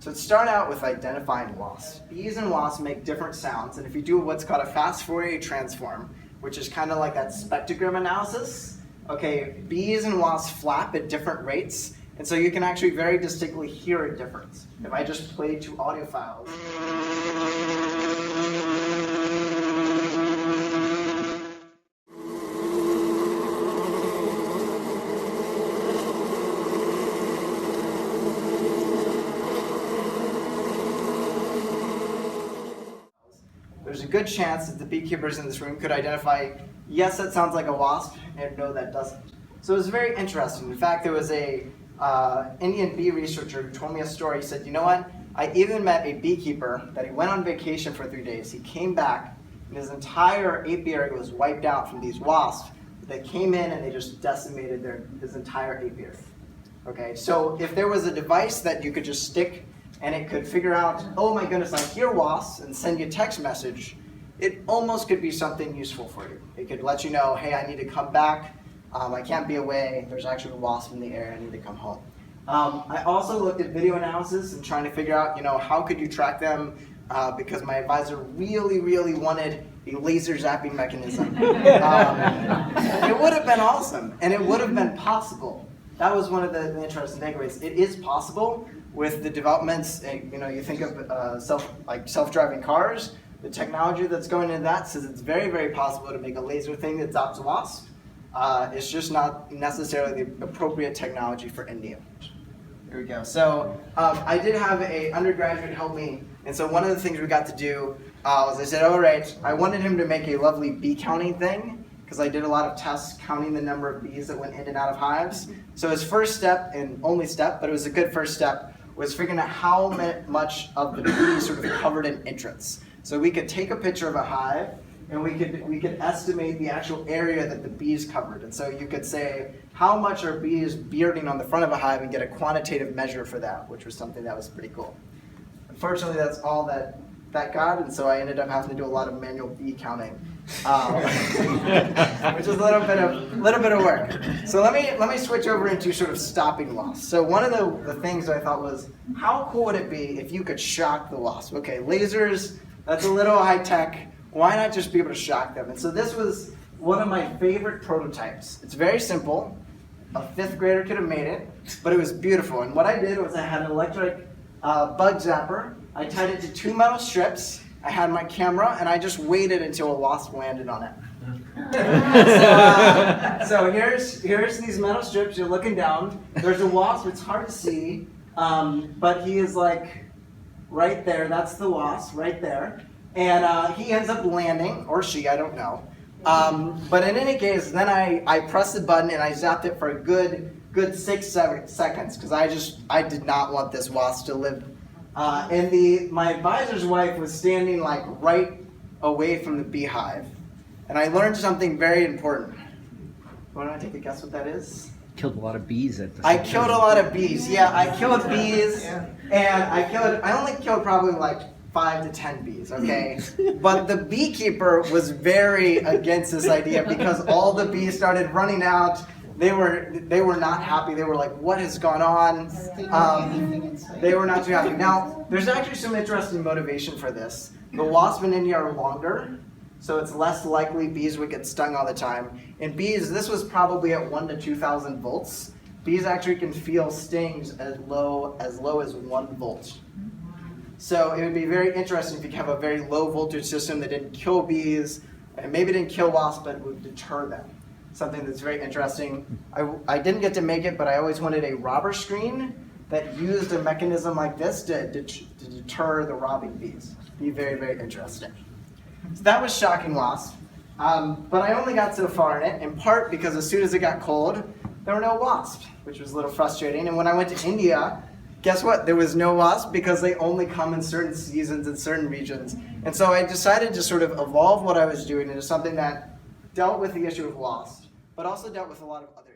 So it started out with identifying wasps. Bees and wasps make different sounds, and if you do what's called a fast Fourier transform, which is kind of like that spectrogram analysis, okay, bees and wasps flap at different rates, and so you can actually very distinctly hear a difference. If I just play two audio files. There's a good chance that the beekeepers in this room could identify, yes, that sounds like a wasp, and no, that doesn't. So it was very interesting. In fact, there was a Indian bee researcher who told me a story. He said, you know what? I even met a beekeeper that he went on vacation for 3 days. He came back, and his entire apiary was wiped out from these wasps. They came in and they just decimated his entire apiary. Okay, so if there was a device that you could just stick and it could figure out, oh my goodness, I hear wasps, and send you a text message, it almost could be something useful for you. It could let you know, hey, I need to come back. I can't be away. There's actually a wasp in the air. I need to come home. I also looked at video analysis and trying to figure out, how could you track them, because my advisor really, really wanted a laser zapping mechanism. It would have been awesome, and it would have been possible. That was one of the interesting takeaways. It is possible with the developments. You think of self-driving cars. The technology that's going into that says it's very, very possible to make a laser thing that zaps a wasp. It's just not necessarily the appropriate technology for India. Here we go. So I did have an undergraduate help me, and so one of the things we got to do was I said, all right, I wanted him to make a lovely bee counting thing, because I did a lot of tests counting the number of bees that went in and out of hives. So his first step, and only step, but it was a good first step, was figuring out how much of the bees sort of covered an entrance. So we could take a picture of a hive, and we could estimate the actual area that the bees covered. And so you could say, how much are bees bearding on the front of a hive, and get a quantitative measure for that, which was something that was pretty cool. Unfortunately, that's all that got, and so I ended up having to do a lot of manual bee counting, which is a little bit of work. So let me switch over into sort of stopping wasps. So one of the things that I thought was, how cool would it be if you could shock the wasp? Okay, lasers, that's a little high tech. Why not just be able to shock them? And so this was one of my favorite prototypes. It's very simple. A 5th grader could have made it, but it was beautiful. And what I did was I had an electric bug zapper. I tied it to 2 metal strips. I had my camera, and I just waited until a wasp landed on it. So here's these metal strips. You're looking down. There's a wasp. It's hard to see, but he is like right there. That's the wasp right there. And he ends up landing, or she, I don't know. But in any case, then I pressed the button and I zapped it for a good 6-7 seconds, because I did not want this wasp to live. And my advisor's wife was standing like right away from the beehive, and I learned something very important. Want to take a guess what that is? Killed a lot of bees at the I killed a lot of bees. Yeah, I killed bees, and I only killed probably like 5 to 10 bees, okay? But the beekeeper was very against this idea, because all the bees started running out. They were not happy. They were like, what has gone on? They were not too happy. Now, there's actually some interesting motivation for this. The wasps in India are longer, so it's less likely bees would get stung all the time. In bees, this was probably at 1 to 2,000 volts. Bees actually can feel stings as low as 1 volt. So it would be very interesting if you could have a very low voltage system that didn't kill bees, and maybe didn't kill wasps, but would deter them. Something that's very interesting. I didn't get to make it, but I always wanted a robber screen that used a mechanism like this to deter the robbing bees. Be very, very interesting. So that was shocking wasps. But I only got so far in it, in part because as soon as it got cold, there were no wasps, which was a little frustrating. And when I went to India, guess what? There was no wasp, because they only come in certain seasons in certain regions. And so I decided to sort of evolve what I was doing into something that dealt with the issue of wasps, but also dealt with a lot of other